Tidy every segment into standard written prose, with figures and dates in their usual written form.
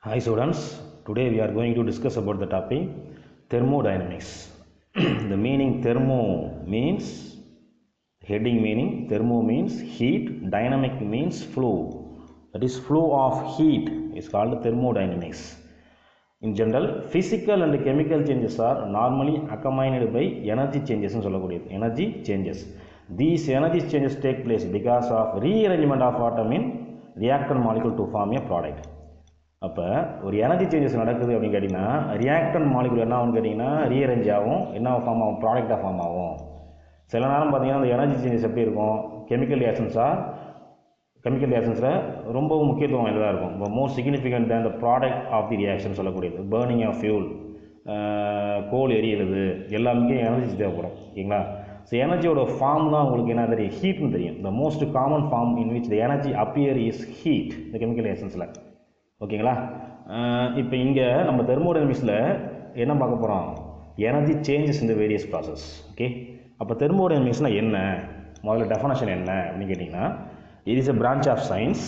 Hi students, today we are going to discuss about the topic thermodynamics. The meaning thermo means, heading meaning thermo means heat, dynamic means flow. That is flow of heat is called thermodynamics. In general, physical and chemical changes are normally accompanied by energy changes. Energy changes. These energy changes take place because of rearrangement of atom in reactant molecule to form a product. அப்போ ஒரு energy changes நடக்குது அப்படின்னு கேட்டிங்கன்னா reactant molecule என்ன ஆகும்னு கேட்டிங்கன்னா rearrange ஆகும், என்ன ஃபார்ம் ஆகும், ப்ராடக்டாக ஃபார்ம் ஆகும். சில நேரம் பார்த்திங்கன்னா அந்த எனர்ஜி சேஞ்சஸ் எப்படி இருக்கும், கெமிக்கல் ரியாக்ஷன்ஸில் ரொம்பவும் முக்கியத்துவம் இதாக இருக்கும். இப்போ மோஸ்ட் சிக்னிஃபிகண்ட் தான் இந்த ப்ராடக்ட் ஆஃப் தி ரியாக்ஷன் சொல்லக்கூடியது. பேர்னிங் ஆஃப் ஃபியூல், கோல் எரியிறது, எல்லாமே எனர்ஜி தேவைப்படும். ஓகேங்களா? ஸோ எனர்ஜியோட ஃபார்ம் தான் உங்களுக்கு என்ன தெரியும், ஹீட்னு தெரியும். The most common form in which the energy appear is heat இந்த கெமிக்கல் ரியாக்ஷன்ஸில். ஓகேங்களா? இப்போ இங்கே நம்ம தெர்மோடைனமிக்ஸில் என்ன பார்க்க போகிறோம், எனர்ஜி சேஞ்சஸ் இந்த வேரியஸ் ப்ராசஸ். ஓகே, அப்போ தெர்மோடைனமிக்ஸ்னால் என்ன, முதல்ல டெஃபனேஷன் என்ன அப்படின்னு கேட்டிங்கன்னா, it is a branch of science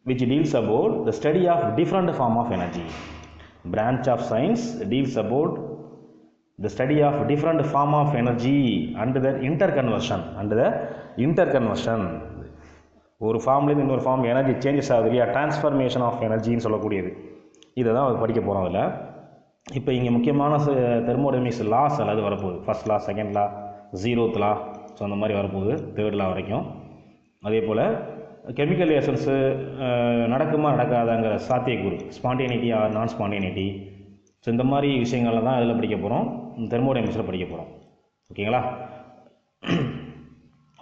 which deals about the study of different form of energy. Branch of science deals about the study of different form of energy and the interconversion. ஒரு ஃபார்ம்லேருந்து இன்னொரு form energy changes ஆகுது இல்லையா, transformation of எனர்ஜின்னு சொல்லக்கூடியது. இதை தான் படிக்க போகிறோம். அதில் இப்போ இங்கே முக்கியமான தெர்மோடைனமிக்ஸ் லாஸ் அல்லது வரப்போகுது. ஃபர்ஸ்ட் லா, செகண்ட் லா, 0th லா, ஸோ அந்த மாதிரி வரப்போகுது 3rd லா வரைக்கும். அதே போல் கெமிக்கல் ரியாக்ஷன்ஸு நடக்குமா நடக்காதாங்கிற சாத்தியக்கூறு, ஸ்பான்டேனிட்டி ஆர் நான் ஸ்பான்டேனிட்டி, ஸோ இந்த மாதிரி விஷயங்கள்லாம் தான் அதில் படிக்க போகிறோம், தெர்மோடைனமிக்ஸில் படிக்க போகிறோம். ஓகேங்களா?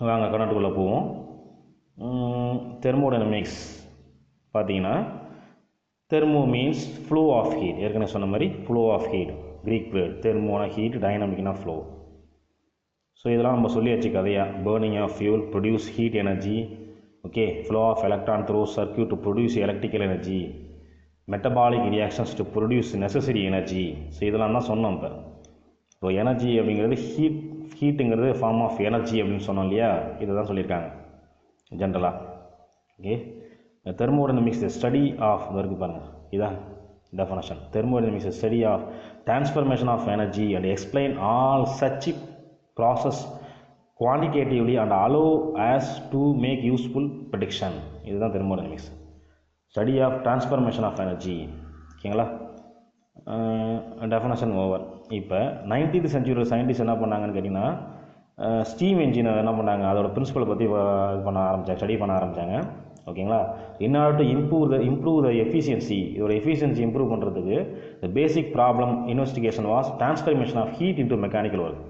வாங்க கணக்குள்ளே போவோம். தெர்மோடைனமிக்ஸ் பார்த்தீங்கன்னா, thermo means flow of heat. ஏற்கனவே சொன்ன மாதிரி flow of heat, Greek word. தெர்மோனா ஹீட், டைனமிக்னா ஃப்ளோ. ஸோ இதெல்லாம் நம்ம சொல்லியாச்சு கதையாக. Burning of fuel produce heat energy. Okay, flow of electron through circuit to produce electrical energy, metabolic reactions to produce necessary energy. So இதெல்லாம் தான் சொன்னோம். இப்போ எனர்ஜி அப்படிங்கிறது ஹீட்டுங்கிறது ஃபார்ம் ஆஃப் எனர்ஜி அப்படின்னு சொன்னோம் இல்லையா, இதை தான் சொல்லியிருக்காங்க ஜென்ரலாக. ஓகே, தெர்மோடைனமிக்ஸ் ஸ்டடி ஆஃப் இருக்குது பாருங்கள், இதுதான் definition. Thermodynamics study of transformation of energy and explain all such process quantitatively and allow us to make useful prediction. இதுதான் thermodynamics, study of transformation of energy. ஓகேங்களா? Definition over. இப்போ 19th century scientist என்ன பண்ணாங்கன்னு கேட்டிங்கன்னா, steam என்ஜினை என்ன பண்ணாங்க, அதோட பிரின்சிபலை பற்றி ஸ்டடி பண்ண ஆரம்பித்தாங்க. ஓகேங்களா? In order to improve the efficiency, இதோட எஃபிஷியன்சி இம்ப்ரூவ் பண்ணுறதுக்கு the basic problem investigation was transformation of heat into mechanical work.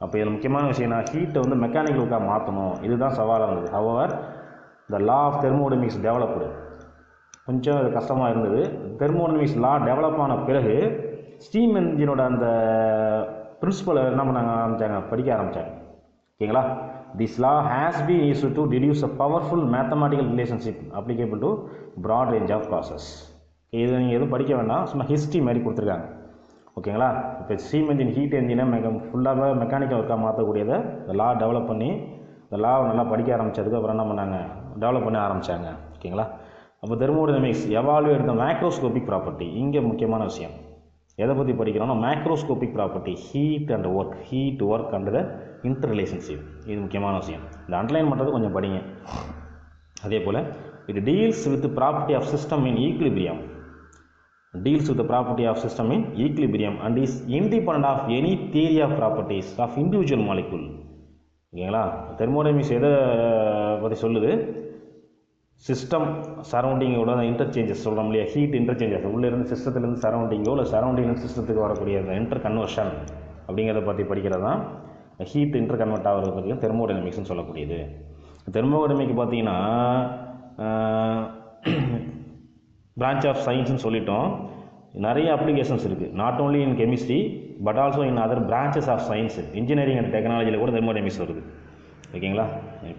அப்போ இதில் முக்கியமான விஷயம்னா ஹீட்டை வந்து மெக்கானிக்கல் ஒர்க்காக மாற்றணும். இதுதான் சவாலாக இருந்தது. However the law of thermodynamics developed. கொஞ்சம் அது கஷ்டமாக இருந்தது. தெர்மோடைனமிக்ஸ் லா டெவலப் ஆன பிறகு ஸ்டீம் என்ஜினோட அந்த பிரின்சிபலை என்ன பண்ணாங்க, படிக்க ஆரம்பித்தாங்க. ஓகேங்களா? This law has been used to deduce a powerful mathematical relationship applicable to broad range of process. இது நீங்கள் எதுவும் படிக்க வேண்டாம், சும்மா ஹிஸ்ட்ரி மாதிரி கொடுத்துருக்காங்க. ஓகேங்களா? இப்போ ஸ்டீம் என்ஜின் ஹீட் என்ஜினை ஃபுல்லாக மெக்கானிக்கல் ஒர்க்காக மாற்றக்கூடியதை இந்த லா டெவலப் பண்ணி இந்த லாவை நல்லா படிக்க ஆரம்பித்ததுக்கு அப்புறம் என்ன பண்ணாங்க, டெவலப் பண்ண ஆரம்பித்தாங்க. ஓகேங்களா? அப்போ thermodynamics evaluate the macroscopic property. இங்கே முக்கியமான விஷயம் எதை பற்றி படிக்கிறோம்னா, macroscopic property, heat and work and the inter relationship. இது முக்கியமான விஷயம். இந்த அண்டர்லைன் பண்ணுறது கொஞ்சம் படிங்க. அதே போல் இது deals with property of system in equilibrium, and is independent of any theory of properties of individual molecule. ஓகேங்களா? தெர்மோடைனமிக்ஸ் எதை பற்றி சொல்லுது, சிஸ்டம் சரௌண்டிங்கோட இன்டர்சேஞ்சஸ் சொல்கிறோம் இல்லையா, ஹீட் இன்டர்சேஞ்சஸ் உள்ளேருந்து சிஸ்டத்துலேருந்து சரௌண்டிங்கோ இல்லை சரௌண்டிங்லேருந்து சிஸ்டத்துக்கு வரக்கூடிய அந்த இன்டர் கன்வர்ஷன் அப்படிங்கிறத பற்றி படிக்கிறது தான் ஹீட் இன்டர் கன்வெர்ட் ஆகிறது பற்றி தெர்மோடைனமிக்ஸ்னு சொல்லக்கூடியது. தெர்மோடைனமிக் பார்த்தீங்கன்னா பிரான்ச் ஆஃப் சயின்ஸ்னு சொல்லிட்டோம். நிறைய அப்ளிகேஷன்ஸ் இருக்குது, not only in chemistry but also in other branches of science. Engineering and டெக்னாலஜியில் கூட தெர்மோடைனமிக்ஸ் வருது. ஓகேங்களா?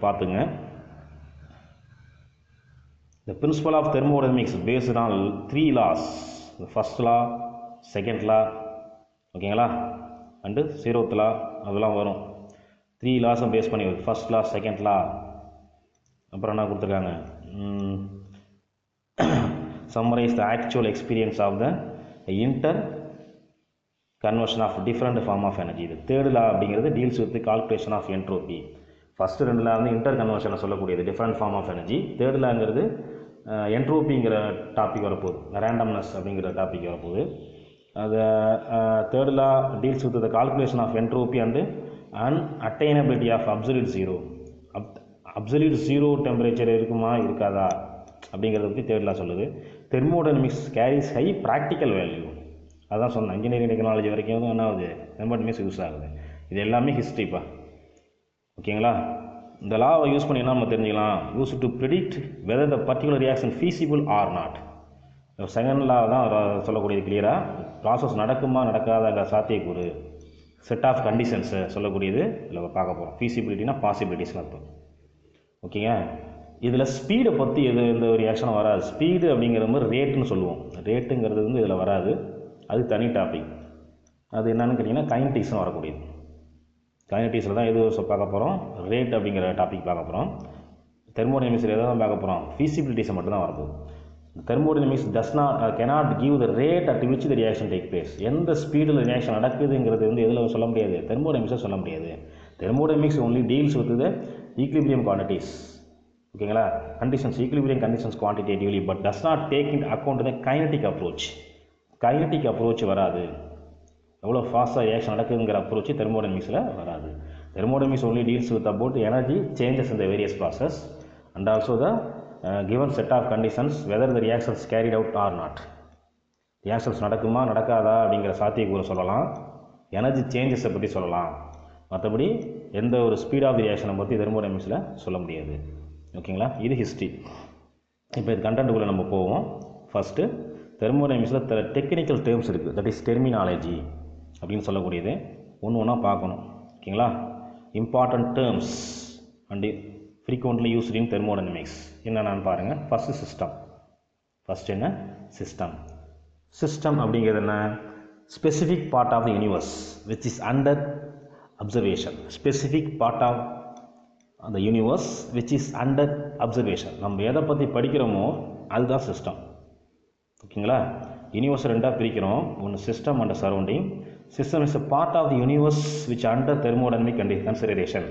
பார்த்துங்க. The principle of thermodynamics based on 3 laws. The first law, second law, ஓகேங்களா, அண்டு 0th law, அதெல்லாம் வரும். 3 laws பேஸ் பண்ணி வருது. ஃபர்ஸ்ட் லா, செகண்ட் லா, அப்புறம் என்ன கொடுத்துருக்காங்க, summarize the actual experience of the inter conversion of different form of energy. The third law அப்படிங்கிறது deals with the calculation of entropy. First ரெண்டு law வந்து இன்டர் கன்வர்ஷனை சொல்லக்கூடியது different form of energy. Third லாங்கிறது என்ட்ரோப்பிங்கிற டாபிக் வரப்போகுது, ரேண்டம்னஸ் அப்படிங்கிற டாபிக் வரப்போகுது. அது third law deals with the calculation of entropy and unattainability of absolute zero. Absolute zero temperature இருக்குமா இருக்காதா அப்படிங்கிறத பற்றி தேர்ட் லா சொல்லுது. Thermodynamics carries high practical value. அதான் சொன்னேன், இன்ஜினியரிங் டெக்னாலஜி வரைக்கும் என்ன ஆகுது, தெர்மோடைனமிக்ஸ் யூஸ் ஆகுது. இது எல்லாமே ஹிஸ்ட்ரிப்பா. ஓகேங்களா? இந்த லாவை யூஸ் பண்ணி என்ன நம்ம தெரிஞ்சுக்கலாம், use to predict whether the particular reaction feasible or not. Second law தான் சொல்லக்கூடியது கிளியராக, ப்ராசஸ் நடக்குமா நடக்காத சாத்தியக்கூறு, செட் ஆஃப் கண்டிஷன்ஸை சொல்லக்கூடியது இதில் பார்க்க போகிறோம். ஃபீஸிபிலிட்டினா பாசிபிலிட்டிஸ்னு அர்த்தம். ஓகேங்க? இதில் ஸ்பீடை பற்றி எந்த ஒரு ரியாக்ஷனும் வராது. ஸ்பீடு அப்படிங்கிற மாதிரி ரேட்டுன்னு சொல்லுவோம். ரேட்டுங்கிறது வந்து இதில் வராது, அது தனி டாபிக். அது என்னன்னு கேட்டிங்கன்னா கைனடிக்ஸ்னு வரக்கூடியது. கைனடிக்ஸில் தான் எது பார்க்க போகிறோம், ரேட் அப்படிங்கிற டாபிக் பார்க்க போகிறோம். தெர்மோடைனமிக்ஸில் எதை தான் பார்க்க போகிறோம், ஃபீஸிபிலிட்டிஸை மட்டும் தான் வரப்போகுது. Thermodynamics cannot give the rate at which the reaction take place. எந்த ஸ்பீடில் ரியாக்ஷன் நடக்குதுங்கிறது வந்து எதில் சொல்ல முடியாது, தெர்மோடைனமிக்ஸில் சொல்ல முடியாது. Thermodynamics only deals with the equilibrium quantities. ஓகேங்களா? Conditions, equilibrium conditions quantitatively, but does not take in account the kinetic approach. Kinetic approach வராது, எவ்வளோ ஃபாஸ்ட்டாக ரியாக்ஷன் நடக்குதுங்கிற அப்ரோச் தெர்மோடைனமிக்ஸில் வராது. Thermodynamics only deals with about energy changes in the various process and also the given set of conditions whether the reactions carried out or not. Reactions நடக்குமா நடக்காதா அப்படிங்கிற சாத்தியக்கூறு சொல்லலாம், energy சேஞ்சஸை பற்றி சொல்லலாம். மற்றபடி எந்த ஒரு ஸ்பீட் ஆஃப் தி ரியாக்ஷனை பற்றி தெர்மோடைனமிக்ஸில் சொல்ல முடியாது. ஓகேங்களா? இது ஹிஸ்ட்ரி. இப்போ இது கண்டென்ட்டுக்குள்ளே நம்ம போவோம். ஃபஸ்ட்டு தெர்மோடைனமிக்ஸில் டெக்னிக்கல் டேர்ம்ஸ் இருக்குது, தட் இஸ் டெர்மினாலஜி அப்படின்னு சொல்லக்கூடியது. ஒன்று ஒன்றா பார்க்கணும். ஓகேங்களா? Important terms and frequently used in thermodynamics என்னென்னு பாருங்கள். First system. ஃபஸ்ட் என்ன? சிஸ்டம். சிஸ்டம் அப்படிங்கிறது என்ன? Specific part of the universe which is under observation. Specific part of அந்த universe which is under observation. நம்ம எதை பற்றி படிக்கிறோமோ அதுதான் சிஸ்டம். ஓகேங்களா? யூனிவர்ஸ் ரெண்டாக பிரிக்கிறோம், ஒன்று system and surrounding. System is a part of the universe which under thermodynamic consideration.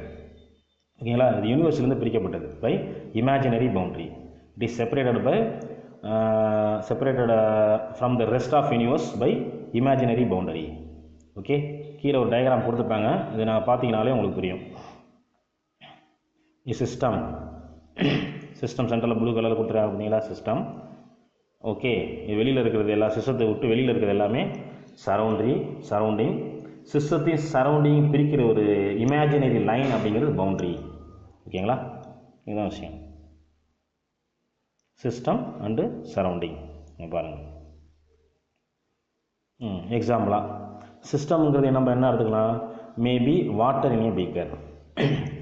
ஓகேங்களா? இது யூனிவர்ஸ்லேருந்து பிரிக்கப்பட்டது by imaginary boundary. It is separated from the rest of universe by imaginary boundary. Okay, கீழே ஒரு டயக்ராம் கொடுத்துருப்பாங்க, இது நான் பார்த்தீங்கனாலே உங்களுக்கு புரியும். சிஸ்டம் சிஸ்டம் சென்டரில் ப்ளூ கலரில் கொடுத்துருக்காங்க பார்த்தீங்களா, சிஸ்டம். ஓகே, இது வெளியில் இருக்கிறது எல்லாம், சிஸ்டத்தை விட்டு வெளியில் இருக்கிறது எல்லாமே சரௌண்டிங். சிஸ்டத்தையும் சரௌண்டிங் பிரிக்கிற ஒரு இமேஜினரி லைன் அப்படிங்கிறது பவுண்ட்ரி. ஓகேங்களா? இதுதான் விஷயம். சிஸ்டம் அண்டு சரௌண்டிங் பாருங்கள். எக்ஸாம்பிளாக சிஸ்டம்ங்கிறது நம்ம என்ன எடுத்துக்கலாம், maybe water in a beaker.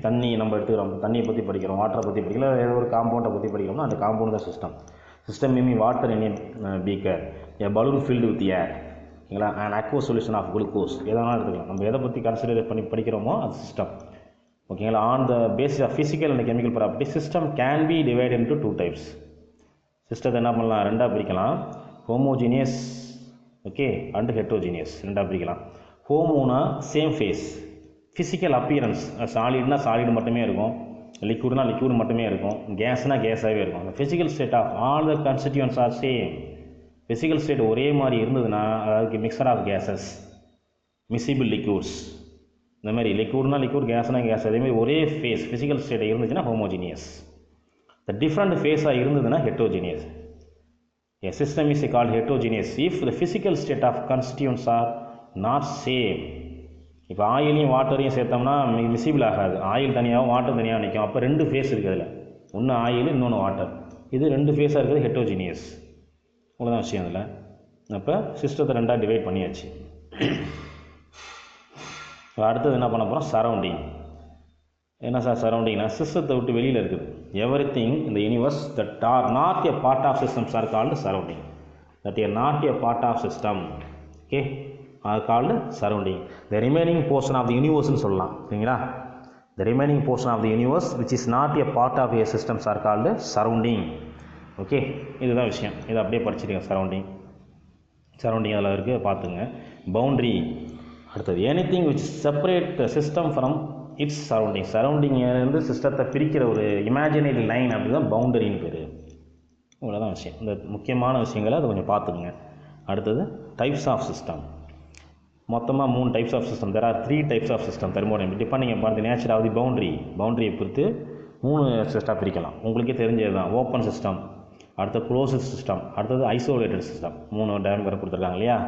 தண்ணி நம்ம எடுத்துக்கிறோம், தண்ணியை பற்றி படிக்கிறோம், வாட்டரை பற்றி படிக்கலாம், ஏதோ ஒரு காம்பவுண்டை பற்றி படிக்கிறோம்னா அந்த காம்பவுண்ட் தான் system. System me water in a beaker, a balloon filled with air. ஓகேங்களா? And aqua solution of glucose, ethanol எடுத்துக்கலாம். நம்ம எதை பற்றி கன்சிடர் பண்ணி படிக்கிறோமோ அது சிஸ்டம். ஓகேங்களா? On the basis of physical and chemical property system can be divide into 2 types. சிஸ்டத்தை என்ன பண்ணலாம், ரெண்டாக பிரிக்கலாம். ஹோமோஜீனியஸ், ஓகே, அண்டு ஹெட்ரோஜீனியஸ் ரெண்டாக பிரிக்கலாம். ஹோமோனா சேம் ஃபேஸ், ஃபிசிக்கல் அப்பியரன்ஸ், சாலிட்னா சாலிடு மட்டுமே இருக்கும், லிக்விட்னா லிக்விட் மட்டுமே இருக்கும், கேஸ்னால் கேஸாகவே இருக்கும். அந்த physical state of all the constituents are same. Physical state ஒரே மாதிரி இருந்ததுன்னா அதுக்கு mixture of gases, miscible liquids. இந்த மாதிரி லிக்விட்னா லிக்விட், கேஸ்னா கேஸ், அதேமாதிரி ஒரே ஃபேஸ் ஃபிசிக்கல் ஸ்டேட் இருந்துச்சுன்னா ஹோமோஜீனியஸ். த டிஃப்ரெண்ட் ஃபேஸாக இருந்ததுன்னா heterogeneous. A system is called heterogeneous if the physical state of constituents are not same. இப்போ ஆயிலையும் வாட்டரையும் சேர்த்தோம்னா விசிபிள் ஆகாது, ஆயில் தனியாகவும் வாட்டர் தனியாக நிற்கும். அப்போ 2 ஃபேஸ் இருக்குது அதில், ஒன்று ஆயில் இன்னொன்று வாட்டர். இது 2 ஃபேஸாக இருக்கிறது ஹெட்ரோஜீனியஸ். இவ்வளோதான் விஷயம் அதில். அப்போ சிஸ்டத்தை ரெண்டாக டிவைட் பண்ணியாச்சு. அடுத்தது என்ன பண்ண போகிறோம், சரௌண்டிங். என்ன சார் சரௌண்டிங்னா, சிஸ்டத்தை விட்டு வெளியில் இருக்குது. எவ்ரிதிங் இந்த universe that are not a part of systems are called surrounding. That are not a part of system, okay, are called surrounding. The remaining portion of the யூனிவர்ஸ்னு சொல்லலாம். சரிங்களா? The remaining portion of the universe which is not a part of a systems are called surrounding. Okay, இதுதான் விஷயம். இதை அப்படியே படிச்சுடுங்க. Surrounding அதில் இருக்குது, பார்த்துங்க. பவுண்ட்ரி அடுத்தது anything which separate system from its சரௌண்டிங்லேருந்து சிஸ்டத்தை பிரிக்கிற ஒரு இமேஜினரி லைன் அப்படி தான் பவுண்டரின்னு பேர். இவ்வளோதான் விஷயம். இந்த முக்கியமான விஷயங்களை அதை கொஞ்சம் பார்த்துக்குங்க. அடுத்தது டைப்ஸ் ஆஃப் சிஸ்டம். மொத்தமாக 3 types of system. There are 3 types of system thermodynamic depending upon the nature of the பவுண்டரியை பொறுத்து 3 சிஸ்டாக பிரிக்கலாம். உங்களுக்கே தெரிஞ்சது தான். ஓப்பன் சிஸ்டம், அடுத்து க்ளோஸ்டு சிஸ்டம், அடுத்தது ஐசோலேட்டட் சிஸ்டம். 3 டயக்ராம் கொடுத்துருக்காங்க இல்லையா?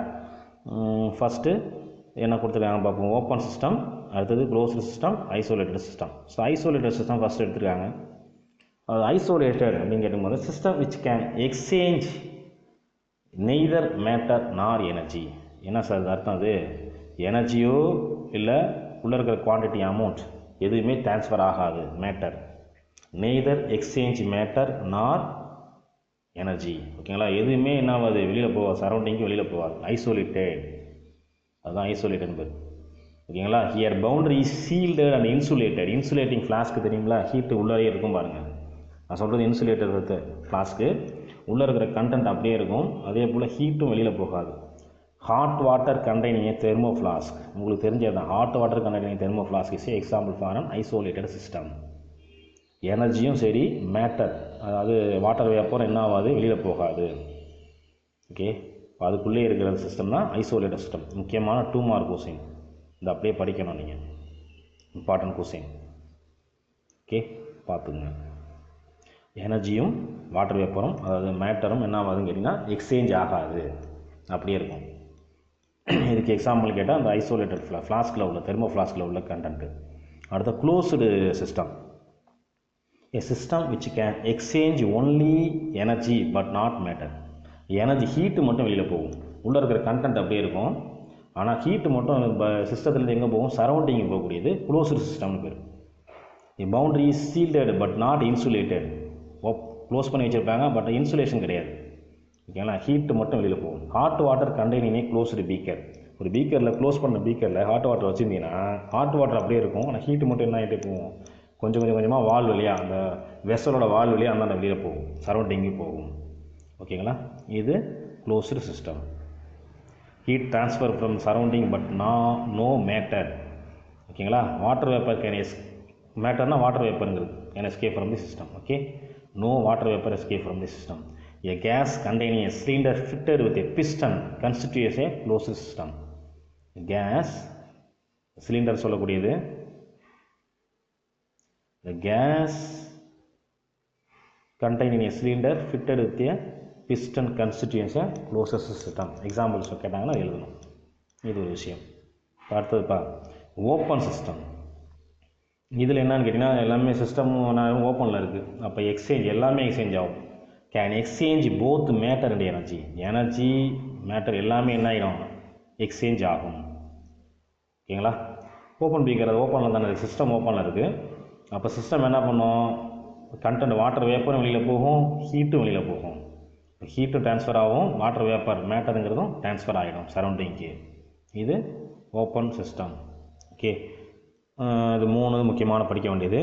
ஃபஸ்ட்டு என்ன கொடுத்துருக்காங்க பார்ப்போம். ஓப்பன் சிஸ்டம், அடுத்தது closed system, isolated system. So isolated system first எடுத்துருக்காங்க. அது ஐசோலேட்டட் அப்படின்னு கேட்டும்போது system which can exchange neither matter nor energy. என்ன சார் அது அர்த்தம்? அது எனர்ஜியோ இல்லை உள்ளே இருக்கிற குவான்டிட்டி அமௌண்ட் எதுவுமே ட்ரான்ஸ்ஃபர் ஆகாது. Matter neither exchange matter nor energy. ஓகேங்களா? எதுவுமே என்ன ஆகாது, வெளியில் போகாது, சரௌண்டிங்க்கு வெளியில் போகாது. ஐசோலேட்டட், அதுதான் ஐசோலேட்டட் பேர். ஓகேங்களா? Here boundary is sealed and insulated. Insulating flask தெரியுங்களா? ஹீட்டு உள்ளே இருக்கும் பாருங்கள். நான் சொல்கிறது இன்சுலேட்டட் ஃப்ளாஸ்க்கு உள்ளே இருக்கிற கண்டென்ட் அப்படியே இருக்கும். அதே போல் ஹீட்டும் வெளியில் போகாது. Hot water containing thermo flask, உங்களுக்கு தெரிஞ்சது தான். Hot water containing thermo flask is example for an isolated system. எனர்ஜியும் சரி, மேட்டர் அதாவது வாட்டர் வேப்பர் என்ன ஆகாது, வெளியில் போகாது. ஓகே, அதுக்குள்ளே இருக்கிற சிஸ்டம் தான் ஐசோலேட்டட் சிஸ்டம். முக்கியமான 2 மார்க் கொஸ்டின் இந்த அப்படியே படிக்கணும் நீங்கள். Important question. ஓகே, பார்த்துங்க. எனர்ஜியும் வாட்டர் வேப்பரும் அதாவது மேட்டரும் என்ன ஆகாதுன்னு கேட்டிங்கன்னா எக்ஸ்சேஞ்ச் ஆகாது, அப்படியே இருக்கும். இதுக்கு எக்ஸாம்பிள் கேட்டால் அந்த ஐசோலேட்டட் ஃப்ளாஸ்கில் உள்ள தெர்மோ ஃப்ளாஸ்கில் உள்ள கண்டென்ட்டு. அடுத்த closed system. A system which can exchange only energy but not matter. Energy heat மட்டும் வெளியில் போகும். உள்ளே இருக்கிற கண்டென்ட் அப்படியே இருக்கும். ஆனால் ஹீட்டு மட்டும் சிஸ்டத்துலேருந்து எங்கே போகும், சரௌண்டிங் போகக்கூடியது க்ளோஸ்டு சிஸ்டம்னு பேர். Boundary is sealed but not insulated. Close பண்ணி வச்சுருப்பாங்க, பட் இன்சுலேஷன் கிடையாது. ஓகேங்களா? ஹீட்டு மட்டும் வெளியில் போகும். Hot water containing closed beaker. ஒரு பீக்கரில் க்ளோஸ் பண்ண பீக்கரில் ஹாட் வாட்டர் வச்சுருந்தீங்கன்னா ஹாட் வாட்டர் அப்படியே இருக்கும். ஆனால் ஹீட்டு மட்டும் என்ன ஆகிட்டே போகும், கொஞ்சமாக வால் வழியாக, அந்த வெசலோட வால் வழியாக அந்தாண்ட வெளியில் போகும், சரௌண்டிங்கு போகும். ஓகேங்களா? இது closed system. Heat transfer from surrounding but no matter. ஓகேங்களா? வாட்டர் வேப்பர் கேன் மேட்டர்னா வாட்டர் வேப்பருங்கிறது can escape from the system. Okay, no water vapour escape from the system. A gas containing a cylinder fitted with a piston constitutes a closed system. Gas cylinder சொல்லக்கூடியது. The gas containing a cylinder fitted with a piston constitutes a closed system. Examples கேட்டாங்கன்னா எழுதணும். இது ஒரு விஷயம். அடுத்ததுப்பா open system. இதில் என்னன்னு கேட்டிங்கன்னா எல்லாமே சிஸ்டமும் ஓப்பனில் இருக்குது. அப்போ எக்ஸ்சேஞ்ச் எல்லாமே எக்ஸ்சேஞ்ச் ஆகும். Can exchange both matter and energy matter எல்லாமே என்ன ஆகிடும், எக்ஸ்சேஞ்ச் ஆகும். ஓகேங்களா? ஓப்பன் பீக்கர் அது ஓப்பனில் தானே இருக்குது, சிஸ்டம் ஓப்பனில் இருக்குது. அப்போ சிஸ்டம் என்ன பண்ணும், கண்டென்ட் வாட்டர் வேப்பரும் வெளியில் போகும், ஹீட்டும் வெளியில் போகும். ஹீட்டும் ட்ரான்ஸ்ஃபர் ஆகும், வாட்டர் வேப்பர் மேட்டருங்கிறதும் ட்ரான்ஸ்ஃபர் ஆகிடும் சரௌண்டிங்க்கு. இது ஓப்பன் சிஸ்டம். ஓகே, இது 3 முக்கியமான படிக்க வேண்டியது.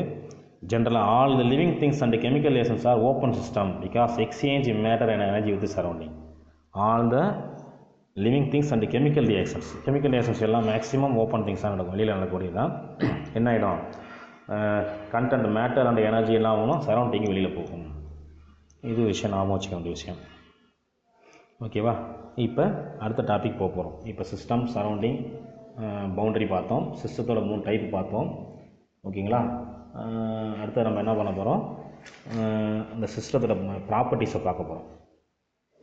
Generally, all the living things and chemical reactions are open system because exchange matter and energy with the surrounding. All the living things and chemical reactions எல்லாம் maximum open திங்ஸாக நடக்கும், வெளியில் நடக்கக்கூடியதான். என்ன ஆகிடும், content matter and energy எல்லாம் ஆகணும், surrounding வெளியில் போகும். இது விஷயம் நாம வச்சுக்க வேண்டிய விஷயம். ஓகேவா? இப்போ அடுத்த டாபிக் போக போகிறோம். இப்போ சிஸ்டம், சரௌண்டிங், பவுண்டரி பார்த்தோம். சிஸ்டத்தோட 3 டைப் பார்த்தோம். ஓகேங்களா? அடுத்து நம்ம என்ன பண்ண போகிறோம், அந்த சிஸ்டத்தோட ப்ராப்பர்ட்டிஸை பார்க்க போகிறோம்.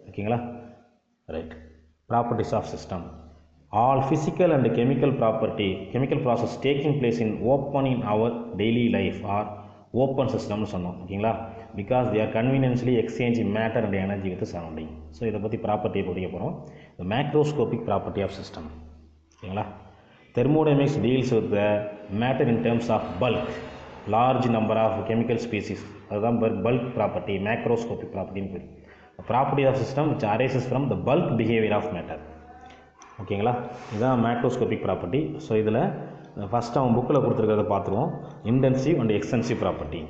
ஓகேங்களா? Right. Properties of system. All physical and chemical process taking place in open in our daily life are open சிஸ்டம்னு சொன்னோம். ஓகேங்களா? Because they are conveniently exchange matter and energy with surrounding. So இதை பற்றி ப்ராப்பர்ட்டியை படிக்க போகிறோம். The macroscopic property of system. ஓகேங்களா? Thermodynamics deals with the matter in terms of bulk, large number of chemical species. அதுதான் பல்க் ப்ராப்பர்ட்டி, மேக்ரோஸ்கோபிக் ப்ராப்பர்ட்டின்னு பேர். Property of system which arises from the bulk behaviour of matter. ஓகேங்களா? இதுதான் macroscopic property. So இதில் first அவன் புக்கில் கொடுத்துருக்கிறத பார்த்துருவோம். Intensive and extensive property.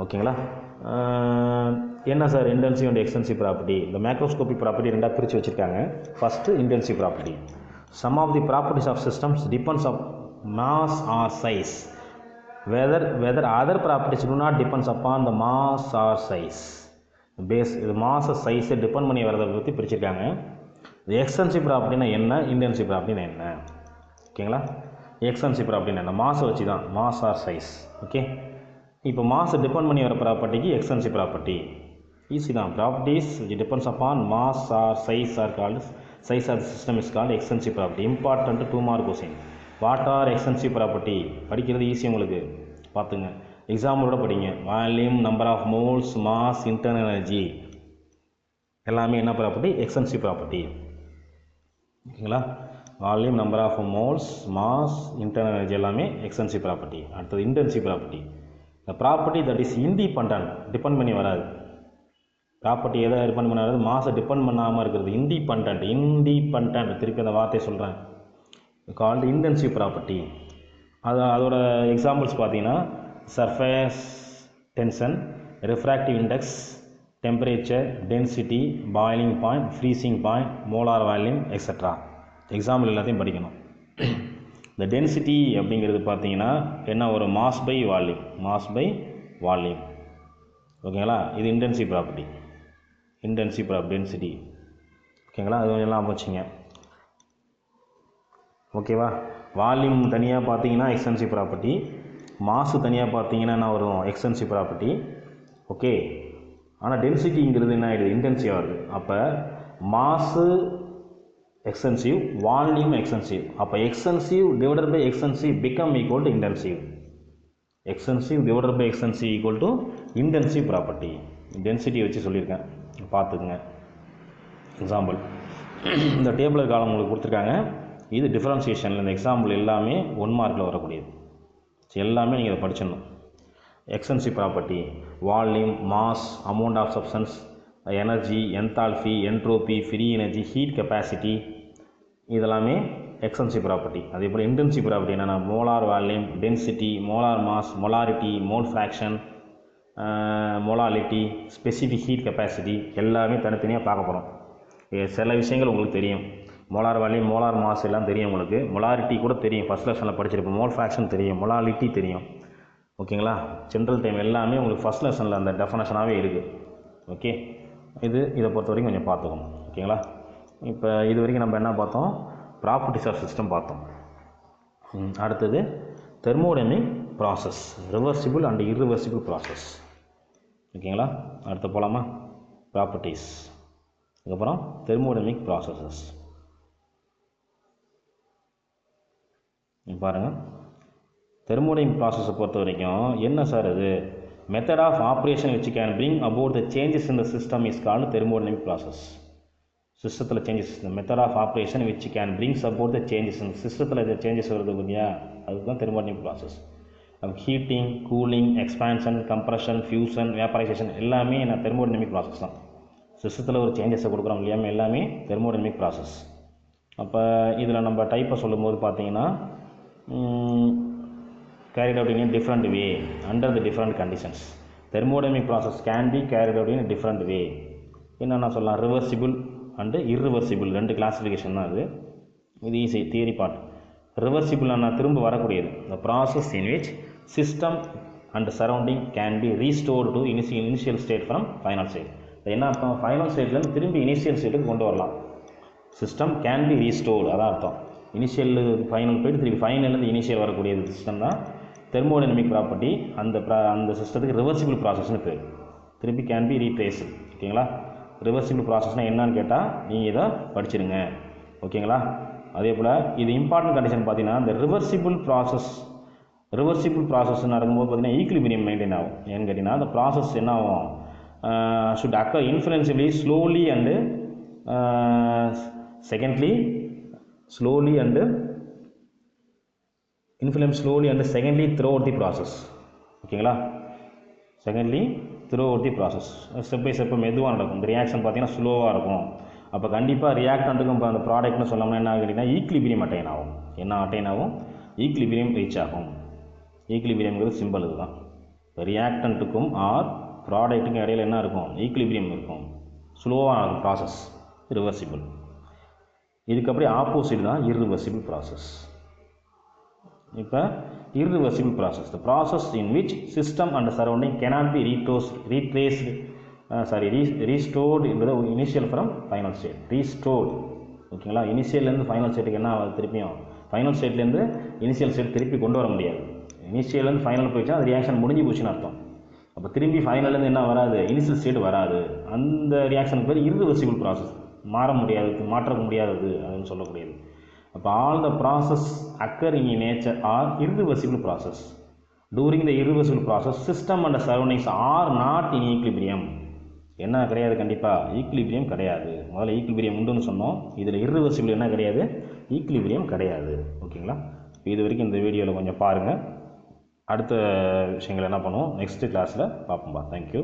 ஓகேங்களா. என்ன sir intensive and extensive property? இந்த மேக்ரோஸ்கோபிக் ப்ராப்பர்ட்டி ரெண்டாக பிரித்து வச்சுருக்காங்க. First intensive property. Some of the properties of systems depends of mass or size whether other properties do not depends upon the mass or size. Base இது mass சைஸை depend பண்ணி வரதை பற்றி பிரிச்சிருக்காங்க. எக்ஸ்டென்சிவ் ப்ராப்பர்ட்டினா என்ன, இன்டென்சிவ் ப்ராப்பர்ட்டினா என்ன? ஓகேங்களா. எக்ஸ்டென்சிவ் ப்ராப்பர்ட்டினா என்ன, மாஸை வச்சு தான், மாஸ் ஆர் சைஸ். ஓகே, இப்போ மாஸை டிபெண்ட் பண்ணி வர ப்ராப்பர்ட்டிக்கு எக்ஸ்டென்சிவ் ப்ராப்பர்ட்டி. ஈஸி தான். Properties which depends upon mass or size are called, size of the system is called extensive property. Important 2 mark question. What are extensive property? படிக்கிறது easy உங்களுக்கு, பார்த்துங்க. எக்ஸாம்பிளோட படிங்க. Volume, number of moles, mass, internal energy எல்லாமே என்ன property? Extensive property. ஓகேங்களா. Volume, number of moles, mass, internal energy எல்லாமே extensive property. அடுத்தது இன்டென்சிவ் ப்ராப்பர்ட்டி. இந்த property that is independent, depend பண்ணி வராது. ப்ராப்பர்ட்டி எதை டிபெண்ட் பண்ண வராது? மாஸை டிபெண்ட் பண்ணாமல் இருக்கிறது இண்டிபெண்டன்ட். திருப்பி அந்த வார்த்தையை சொல்கிறேன். Called intensive property. அதோட எக்ஸாம்பிள்ஸ் பார்த்தீங்கன்னா surface tension, refractive index, temperature, density, boiling point, freezing point, molar volume extra. Example எல்லாத்தையும் படிக்கணும். இந்த டென்சிட்டி அப்படிங்கிறது பார்த்தீங்கன்னா என்ன, ஒரு மாஸ் பை வால்யூம். ஓகேங்களா. இது இன்டென்சிவ் ப்ராப்பர்ட்டி. டென்சிட்டி. ஓகேங்களா. அது எல்லாம் வச்சுங்க. ஓகேவா. வால்யூம் தனியாக பார்த்தீங்கன்னா எக்ஸ்டென்சிவ் ப்ராப்பர்ட்டி, மாசு தனியாக பார்த்தீங்கன்னா என்ன வரும்? Extensive property. ஓகே. ஆனால் டென்சிட்டிங்கிறது என்ன ஆகிடுது? இன்டென்சிவ் ஆகுது. அப்போ மாசு எக்ஸ்டென்சிவ், வால்யூம் எக்ஸ்டென்சிவ். அப்போ extensive divided by extensive become equal to intensive. Extensive divided by extensive equal to intensive property. Density வச்சு சொல்லியிருக்கேன், பார்த்துக்குங்க. எக்ஸாம்பிள் இந்த டேபிள் காலம் உங்களுக்கு கொடுத்துருக்காங்க. இது டிஃபரன்சியேஷனில் இந்த எக்ஸாம்பிள் எல்லாமே 1 மார்க்கில் வரக்கூடியது. எல்லாமே நீங்கள் இதை படிச்சிடணும். Extensive property, volume, mass, amount of substance, energy, enthalpy, entropy, free energy, heat capacity, இதெல்லாமே எக்ஸ்டென்சிவ் ப்ராப்பர்ட்டி. அதே போல் இன்டென்சிவ் ப்ராப்பர்ட்டி என்னென்னா molar volume, density, molar mass, molarity, mole fraction, molality, specific heat capacity எல்லாமே தனித்தனியாக பார்க்க போகிறோம். சில விஷயங்கள் உங்களுக்கு தெரியும். மோலார் வால்யூம், மோலார் மாஸ் எல்லாம் தெரியும் உங்களுக்கு. மொலாரிட்டி கூட தெரியும், ஃபஸ்ட் லெசனில் படிச்சிருப்போம். மோல் ஃப்ராக்ஷன் தெரியும், மொலாலிட்டி தெரியும். ஓகேங்களா. ஜென்ரல் டைம் எல்லாமே உங்களுக்கு ஃபஸ்ட் லெசனில் அந்த டெஃபனேஷனாகவே இருக்குது. ஓகே. இதை பொறுத்த வரைக்கும் கொஞ்சம் பார்த்துக்கணும். ஓகேங்களா. இப்போ இது வரைக்கும் நம்ம என்ன பார்த்தோம்? ப்ராப்பர்ட்டிஸ் ஆஃப் சிஸ்டம் பார்த்தோம். அடுத்தது thermodynamic process, reversible and irreversible process. ஓகேங்களா. அடுத்து போகலாமா? ப்ராப்பர்ட்டிஸ், அதுக்கப்புறம் தெர்மோடைனமிக் ப்ராசஸஸ். பாருங்கள், தெர்மோடைனமிக் ப்ராசஸை பொறுத்த வரைக்கும் என்ன சார் இது? Method of operation which can bring about the changes in the system is called thermodynamic process. சிஸ்டத்தில் சேஞ்சஸ், இந்த method of operation which can brings about the changes, இந்த சிஸ்டத்தில் இது சேஞ்சஸ் வருது இல்லையா, அதுதான் thermodynamic process. Heating, cooling, expansion, compression, fusion, vaporisation எல்லாமே என்ன தெர்மோடைனமிக் ப்ராசஸ் தான். சிஸ்டத்தில் ஒரு சேஞ்சஸை கொடுக்குறோம் இல்லையா, எல்லாமே தெர்மோடைனமிக் ப்ராசஸ். அப்போ இதில் நம்ம டைப்பை சொல்லும்போது பார்த்தீங்கன்னா carried out in a different way under the different conditions. Thermodynamic process can be carried out in a different way. என்னென்ன சொல்லலாம்? ரிவர்சிபிள் அண்டு இர்ரிவர்சிபிள் ரெண்டு கிளாஸிஃபிகேஷன் தான் அது. இது ஈஸி தியரி பார்ட். ரிவர்சிபிள்னா திரும்ப வரக்கூடியது. The process in which system and surrounding can be restored to initial state from final state. என்ன அர்த்தம்? ஃபைனல் ஸ்டேட்லேருந்து திரும்பி இனிஷியல் ஸ்டேட்டுக்கு கொண்டு வரலாம். சிஸ்டம் கேன் பி ரீஸ்டோர்டு, அதான் அர்த்தம். இனிஷியல் ஃபைனல் போய்ட்டு திருப்பி ஃபைனல்லேருந்து இனிஷியல் வரக்கூடிய சிஸ்டம் தான் தெர்மோடைனமிக் ப்ராப்பர்ட்டி. அந்த சிஸ்டத்துக்கு ரிவர்சிபிள் ப்ராசஸ்னு பேர். திருப்பி கேன் பி ரீட்ரேஸ். ஓகேங்களா. ரிவர்சிபிள் ப்ராசஸ்னால் என்னன்னு கேட்டால் நீங்கள் இதை படிச்சிடுங்க. ஓகேங்களா. அதே போல் இது இம்பார்ட்டன்ட் கண்டிஷன் பார்த்தீங்கன்னா, இந்த ரிவர்சிபிள் ப்ராசஸ் நடக்கும்போது பார்த்தீங்கன்னா ஈக்விலிபிரியம் மெயின்டைன் ஆகும். ஏன்னு கேட்டிங்கன்னா அந்த ப்ராசஸ் என்ன ஆகும்? Should occur influencibly slowly and secondly slowly and influence slowly and secondly throughout the process. ஓகேங்களா. Secondly throughout the process, step by step மெதுவாக நடக்கும். இந்த ரியாக்ஷன் பார்த்தீங்கன்னா ஸ்லோவாக இருக்கும். அப்போ கண்டிப்பாக ரியாக்டண்ட்டுக்கும் இப்போ அந்த ப்ராடக்ட்னு சொன்னோம்னா என்ன ஆகுதுன்னா ஈக்லிபிரியம் அட்டைன் ஆகும். ஈக்லிபிரியம் ரீச் ஆகும். ஈக்லிபிரியம்ங்கிறது சிம்பிள் இதுதான். ரியாக்டண்ட்டுக்கும் ஆர் ப்ராடக்ட்டுக்கும் இடையில என்ன இருக்கும், ஈக்குலிபிரியம் இருக்கும், ஸ்லோவாக இருக்கும் ப்ராசஸ், ரிவர்சிபிள். இதுக்கப்புறம் ஆப்போசிட் தான் இர்ரிவர்சிபிள் ப்ராசஸ். இப்போ irreversible process, the process in which system and surrounding cannot be restored into the initial from final state. Restored, ஓகேங்களா? இனிஷியல்லேருந்து ஃபைனல் ஸ்டேட்டுக்கு என்ன ஆகுது, திருப்பியும் ஃபைனல் ஸ்டேட்லேருந்து இனிஷியல் ஸ்டேட் திருப்பி கொண்டு வர முடியாது. இனிஷியல்லேருந்து ஃபைனல் போயிடுச்சுன்னா அது ரியாக்ஷன் முடிஞ்சு போச்சுன்னு அர்த்தம். அப்போ திரும்பி ஃபைனல்லேருந்து என்ன வராது, இனிஷியல் ஸ்டேட் வராது. அந்த ரியாக்ஷனுக்கு பேர் irreversible process, மாற்ற முடியாதது அப்படின்னு சொல்லக்கூடியது. அப்போ all the process occurring in nature are irreversible process. During the irreversible process, system and surroundings are not in equilibrium. என்ன கிடையாது, கண்டிப்பாக ஈக்குலிபிரியம் கிடையாது. முதல்ல ஈக்குலிபிரியம் உண்டுன்னு சொன்னோம், இதில் irreversible என்ன கிடையாது, ஈக்குலிபிரியம் கிடையாது. ஓகேங்களா? இது வரைக்கும் இந்த வீடியோவில் கொஞ்சம் பாருங்கள். அடுத்த விஷயங்கள் என்ன பண்ணுவோம் நெக்ஸ்ட் கிளாஸில் பார்ப்போம்பா. தேங்க்யூ.